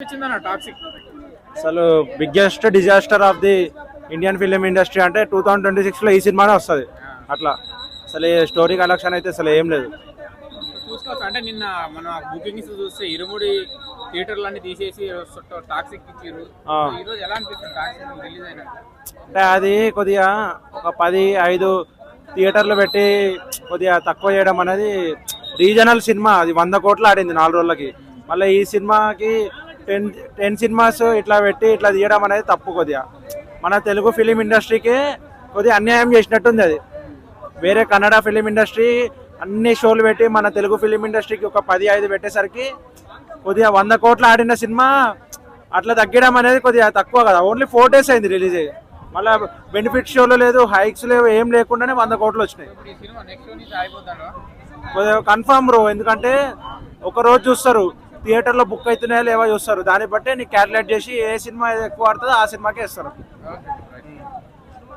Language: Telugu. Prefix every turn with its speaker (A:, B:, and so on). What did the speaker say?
A: టాక్సిక్
B: అసలు biggest disaster of the Indian film industry అంటే 2026లో ఈ సినిమానే వస్తుంది. అట్లా అసలు ఈ స్టోరీ కలెక్షన్ అయితే అసలు ఏం లేదు.
A: చూసుకోవచ్చు అంటే నిన్న మన బుకింగ్స్ చూస్తే ఇరుముడి థియేటర్లన్నీ తీసేసి టాక్సిక్ ఇచ్చారు. ఈ రోజు ఎలా అనిపిస్తుంది టాక్సిక్ రిలీజ్ అయినా?
B: అంటే అది కొద్దిగా ఒక 10-5 థియేటర్లు పెట్టి కొద్దిగా తక్కువ చేయడం అనేది రీజనల్ సినిమా. అది 100 కోట్లు ఆడింది 4 రోజులకి. మళ్ళీ ఈ సినిమాకి 10 సినిమాస్ ఇట్లా పెట్టి ఇట్లా తీయడం అనేది తప్పు. కొద్దిగా మన తెలుగు ఫిలిం ఇండస్ట్రీకి కొద్దిగా అన్యాయం చేసినట్టుంది. అది వేరే కన్నడ ఫిలిం ఇండస్ట్రీ అన్ని షోలు పెట్టి మన తెలుగు ఫిలిం ఇండస్ట్రీకి ఒక 10-5 పెట్టేసరికి కొద్దిగా 100 కోట్లు ఆడిన సినిమా అట్లా తగ్గడం అనేది కొద్దిగా తక్కువ కదా. ఓన్లీ 4 days అయింది రిలీజ్ అయ్యి. మళ్ళీ బెనిఫిట్ షోలు లేదు, హైక్స్ లేవు, ఏం లేకుండానే 100 కోట్లు వచ్చినాయి. కొద్దిగా కన్ఫర్మ్ బ్రో. ఎందుకంటే ఒక రోజు చూస్తారు థియేటర్లో బుక్ అవుతున్నాయా లేవా చూస్తారు. దాన్ని బట్టి నీకు క్యాల్కులేట్ చేసి ఏ సినిమా ఎక్కువ ఆడుతుందో ఆ సినిమాకే ఇస్తారు.